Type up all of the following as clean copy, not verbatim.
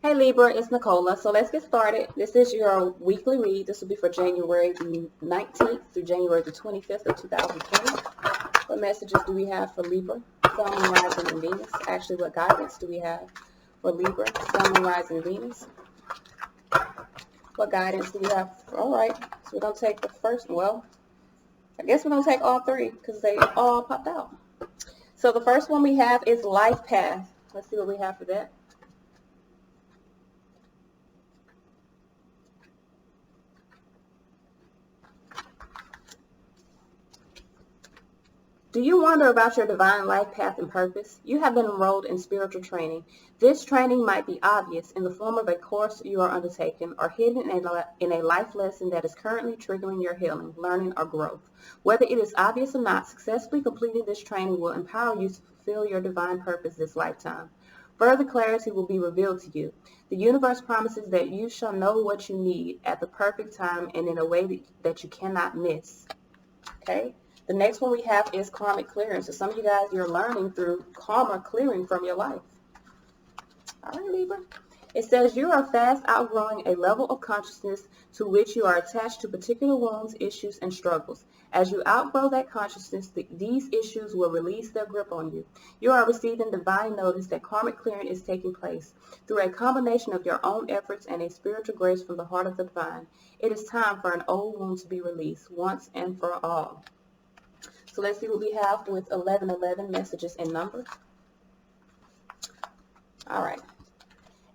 Hey Libra, it's Nicola. So let's get started. This is your weekly read. This will be for January the 19th through January the 25th of 2020. What messages do we have for Libra, Sun, Moon, Rising, and Venus? Actually, what guidance do we have for Libra, Sun, Moon, Rising, and Venus? What guidance do we have? All right, so we're going to take the first, well, I guess we're going to take all three because they all popped out. So the first one we have is Life Path. Let's see what we have for that. Do you wonder about your divine life path and purpose? You have been enrolled in spiritual training. This training might be obvious in the form of a course you are undertaking or hidden in a life lesson that is currently triggering your healing, learning, or growth. Whether it is obvious or not, successfully completing this training will empower you to fulfill your divine purpose this lifetime. Further clarity will be revealed to you. The universe promises that you shall know what you need at the perfect time and in a way that you cannot miss. Okay? The next one we have is karmic clearance. So some of you guys, you're learning through karma clearing from your life. All right, Libra. It says you are fast outgrowing a level of consciousness to which you are attached to particular wounds, issues, and struggles. As you outgrow that consciousness, these issues will release their grip on you. You are receiving divine notice that karmic clearing is taking place through a combination of your own efforts and a spiritual grace from the heart of the divine. It is time for an old wound to be released once and for all. So let's see what we have with 1111 messages and numbers. All right.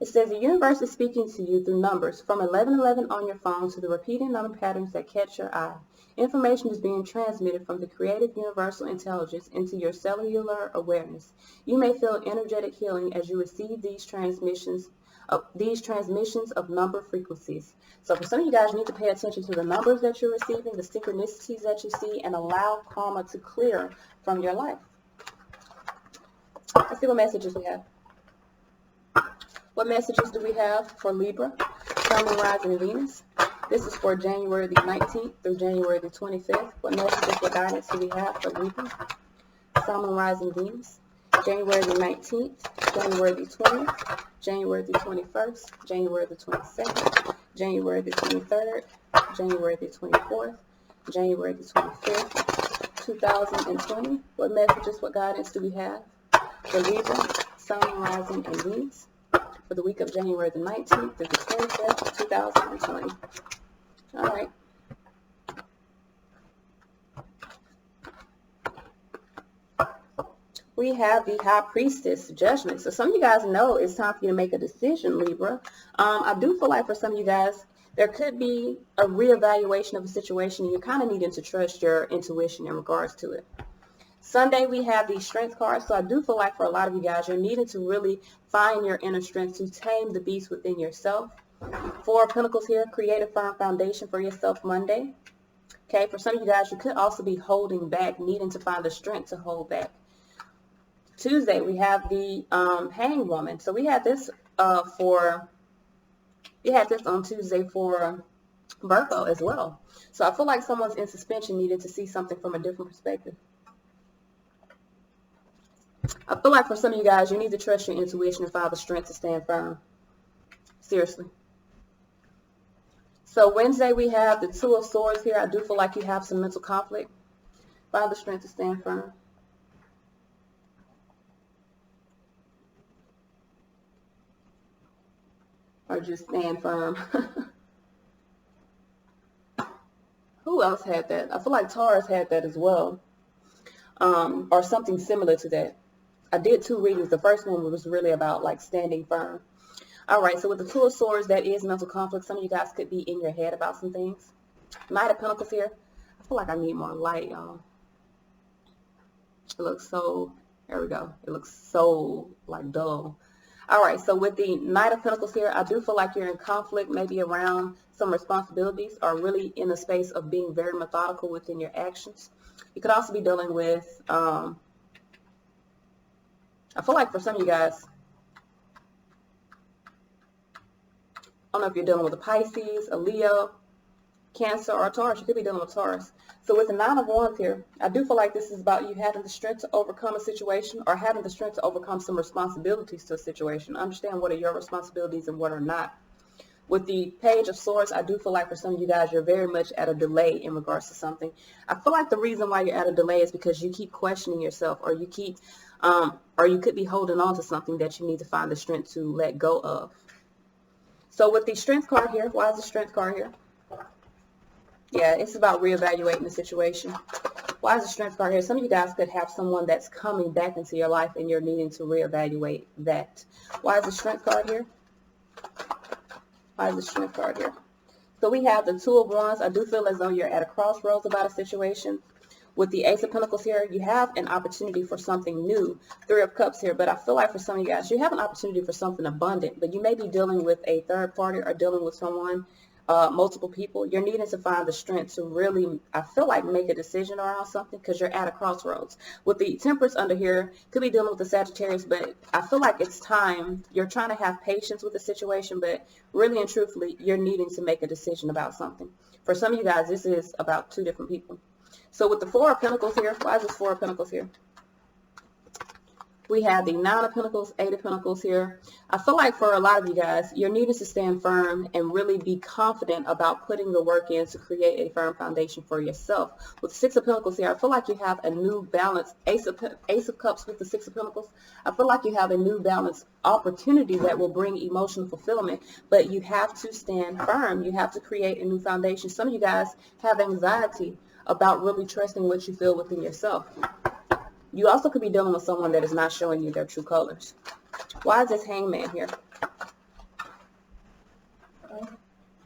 It says the universe is speaking to you through numbers from 1111 on your phone to the repeating number patterns that catch your eye. Information is being transmitted from the creative universal intelligence into your cellular awareness. You may feel energetic healing as you receive these transmissions of number frequencies. So for some of you guys, you need to pay attention to the numbers that you're receiving, the synchronicities that you see, and allow karma to clear from your life. Let's see what messages we have. What messages do we have for Libra, Sun, Moon, Rising, and Venus? This is for January the 19th through January the 25th. What messages, what guidance do we have for Libra, Sun, Moon, Rising, Venus? January the 19th, January the 20th, January the 21st, January the 22nd, January the 23rd, January the 24th, January the 25th, 2020. What messages, what guidance do we have for Libra, Sun, Rising, and Venus for the week of January the 19th through the 25th, 2020? All right. We have the High Priestess Judgment. So some of you guys know it's time for you to make a decision, Libra. I do feel like for some of you guys, there could be a reevaluation of a situation and you're kind of needing to trust your intuition in regards to it. Sunday, we have the Strength card. So I do feel like for a lot of you guys, you're needing to really find your inner strength to tame the beast within yourself. Four of Pentacles here, create a firm foundation for yourself Monday. Okay, for some of you guys, you could also be holding back, needing to find the strength to hold back. Tuesday, we have the Hanged Woman. So we had this on Tuesday for Virgo as well. So I feel like someone's in suspension needed to see something from a different perspective. I feel like for some of you guys, you need to trust your intuition and find the strength to stand firm. Seriously. So Wednesday, we have the Two of Swords here. I do feel like you have some mental conflict. Find the strength to stand firm. Or just stand firm. Who else had that? I feel like Taurus had that as well. Or something similar to that. I did two readings. The first one was really about like standing firm. All right, so with the Two of Swords, that is mental conflict. Some of you guys could be in your head about some things. Knight of Pentacles here. I feel like I need more light, y'all. It looks so, there we go. It looks so like dull. All right, so with the Knight of Pentacles here, I do feel like you're in conflict, maybe around some responsibilities, or really in a space of being very methodical within your actions. You could also be dealing with, I feel like for some of you guys, I don't know if you're dealing with a Pisces, a Leo, Cancer or Taurus. You could be dealing with Taurus. So with the Nine of Wands here, I do feel like this is about you having the strength to overcome a situation or having the strength to overcome some responsibilities to a situation. Understand what are your responsibilities and what are not. With the Page of Swords, I do feel like for some of you guys, you're very much at a delay in regards to something. I feel like the reason why you're at a delay is because you keep questioning yourself, or you keep, or you could be holding on to something that you need to find the strength to let go of. So with the Strength card here, why is the Strength card here? Yeah, it's about reevaluating the situation. Why is the Strength card here? Some of you guys could have someone that's coming back into your life and you're needing to reevaluate that. Why is the Strength card here? Why is the Strength card here? So we have the Two of Wands. I do feel as though you're at a crossroads about a situation. With the Ace of Pentacles here, you have an opportunity for something new. Three of Cups here, but I feel like for some of you guys, you have an opportunity for something abundant, but you may be dealing with a third party or dealing with someone, multiple people. You're needing to find the strength to really, I feel like, make a decision around something because you're at a crossroads. With the Temperance under here, could be dealing with the Sagittarius, but I feel like it's time. You're trying to have patience with the situation, but really and truthfully, you're needing to make a decision about something. For some of you guys, this is about two different people. So with the Four of Pentacles here, why is this Four of Pentacles here? We have the Nine of Pentacles, Eight of Pentacles here. I feel like for a lot of you guys, you're needing to stand firm and really be confident about putting the work in to create a firm foundation for yourself. With the Six of Pentacles here, I feel like you have a new balance. Ace of Cups with the Six of Pentacles. I feel like you have a new balance opportunity that will bring emotional fulfillment, but you have to stand firm. You have to create a new foundation. Some of you guys have anxiety about really trusting what you feel within yourself. You also could be dealing with someone that is not showing you their true colors. Why is this Hangman here?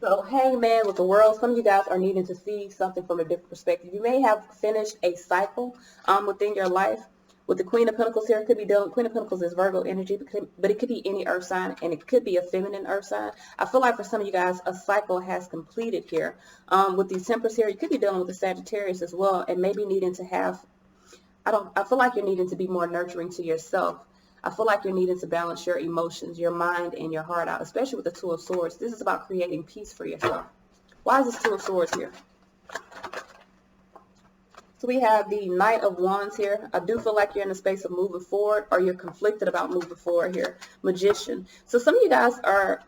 So Hangman with the World, some of you guys are needing to see something from a different perspective. You may have finished a cycle within your life. With the Queen of Pentacles here, it could be dealing. Queen of Pentacles is Virgo energy, but it could be any earth sign, and it could be a feminine earth sign. I feel like for some of you guys, a cycle has completed here. With the Temperance here, you could be dealing with the Sagittarius as well, and maybe needing to have, I feel like you're needing to be more nurturing to yourself. I feel like you're needing to balance your emotions, your mind, and your heart out, especially with the Two of Swords. This is about creating peace for yourself. Why is this Two of Swords here? So we have the Knight of Wands here. I do feel like you're in a space of moving forward, or you're conflicted about moving forward here. Magician. So some of you guys are,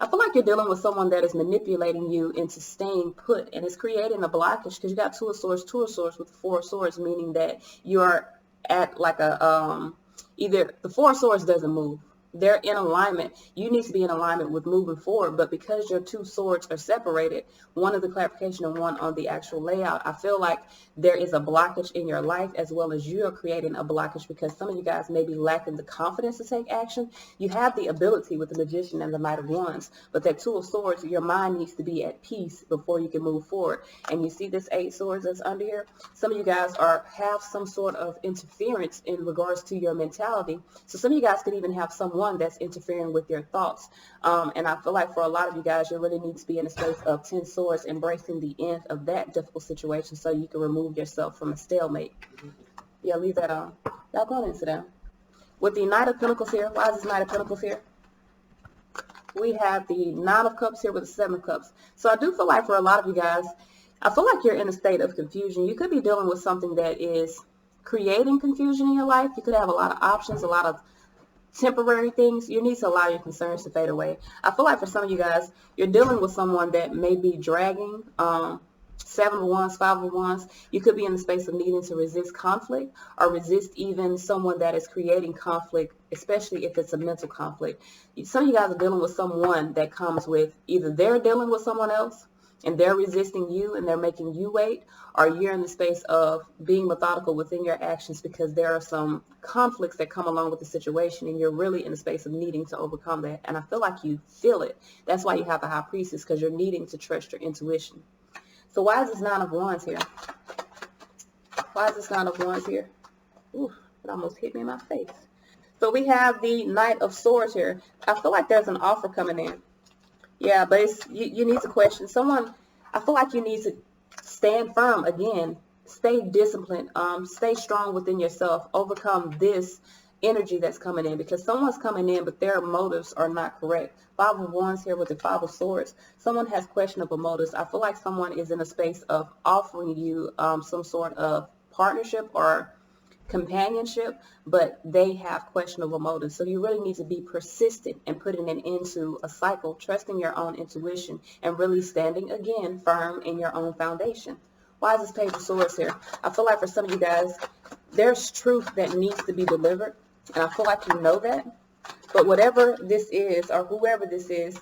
I feel like you're dealing with someone that is manipulating you into staying put, and it's creating a blockage because you got Two of Swords with Four of Swords, meaning that you are at like a, either the Four of Swords doesn't move. They're in alignment. You need to be in alignment with moving forward, but because your two swords are separated, one of the clarification and one on the actual layout, I feel like there is a blockage in your life, as well as you are creating a blockage because some of you guys may be lacking the confidence to take action. You have the ability with the Magician and the Knight of Wands, but that Two of Swords, your mind needs to be at peace before you can move forward. And you see this Eight of Swords that's under here? Some of you guys have some sort of interference in regards to your mentality. So some of you guys could even have someone that's interfering with your thoughts. And I feel like for a lot of you guys, you really need to be in a space of 10 swords, embracing the end of that difficult situation so you can remove yourself from a stalemate. Yeah, leave that on. Y'all go ahead and sit down. With the Knight of Pentacles here, why is this Knight of Pentacles here? We have the Nine of Cups here with the Seven of Cups. So I do feel like for a lot of you guys, I feel like you're in a state of confusion. You could be dealing with something that is creating confusion in your life. You could have a lot of options, a lot of temporary things. You need to allow your concerns to fade away. I feel like for some of you guys, you're dealing with someone that may be dragging. Seven of Wands, Five of Wands. You could be in the space of needing to resist conflict or resist even someone that is creating conflict, especially if it's a mental conflict. Some of you guys are dealing with someone that comes with either they're dealing with someone else and they're resisting you and they're making you wait, or you're in the space of being methodical within your actions because there are some conflicts that come along with the situation and you're really in the space of needing to overcome that. And I feel like you feel it. That's why you have the High Priestess, because you're needing to trust your intuition. So why is this Nine of Wands here? Why is this Nine of Wands here? Ooh, it almost hit me in my face. So we have the Knight of Swords here. I feel like there's an offer coming in. Yeah, but it's, you need to question someone. I feel like you need to stand firm again. Stay disciplined. Stay strong within yourself. Overcome this energy that's coming in, because someone's coming in but their motives are not correct. Five of Wands here with the Five of Swords. Someone has questionable motives. I feel like someone is in a space of offering you some sort of partnership or companionship, but they have questionable motives. So you really need to be persistent in putting an end to a cycle, trusting your own intuition, and really standing again firm in your own foundation. Why is this Page of Swords here? I feel like for some of you guys, there's truth that needs to be delivered, and I feel like you know that. But whatever this is, or whoever this is,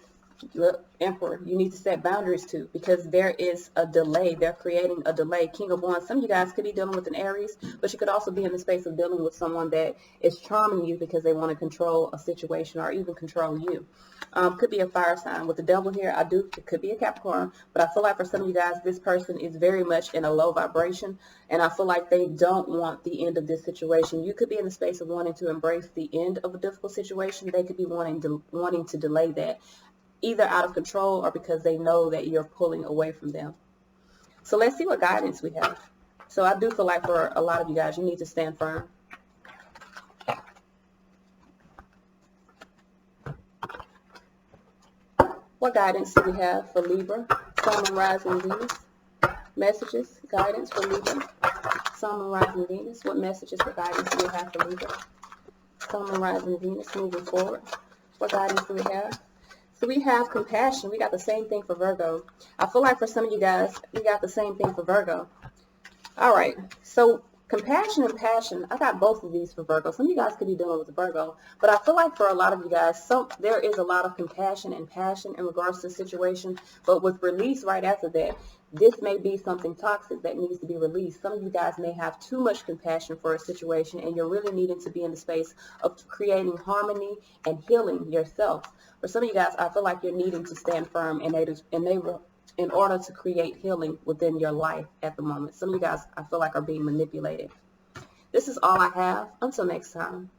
the Emperor, you need to set boundaries to, because there is a delay. They're creating a delay. King of Wands, some of you guys could be dealing with an Aries, but you could also be in the space of dealing with someone that is charming you because they want to control a situation or even control you. Could be a fire sign. With the Devil here, it could be a Capricorn, but I feel like for some of you guys, this person is very much in a low vibration, and I feel like they don't want the end of this situation. You could be in the space of wanting to embrace the end of a difficult situation. They could be wanting to delay that, either out of control or because they know that you're pulling away from them. So let's see what guidance we have. So I do feel like for a lot of you guys, you need to stand firm. What guidance do we have for Libra, Sun, and Rising Venus? Messages, guidance for Libra, Sun, and Rising Venus. What messages for guidance do we have for Libra, Sun, and Rising Venus moving forward? What guidance do we have? So we have compassion. We got the same thing for Virgo. I feel like for some of you guys, we got the same thing for Virgo. All right. So compassion and passion, I got both of these for Virgo. Some of you guys could be dealing with Virgo, but I feel like for a lot of you guys, there is a lot of compassion and passion in regards to the situation, but with release right after that, this may be something toxic that needs to be released. Some of you guys may have too much compassion for a situation, and you're really needing to be in the space of creating harmony and healing yourself. For some of you guys, I feel like you're needing to stand firm in order to create healing within your life at the moment. Some of you guys, I feel like, are being manipulated. This is all I have. Until next time.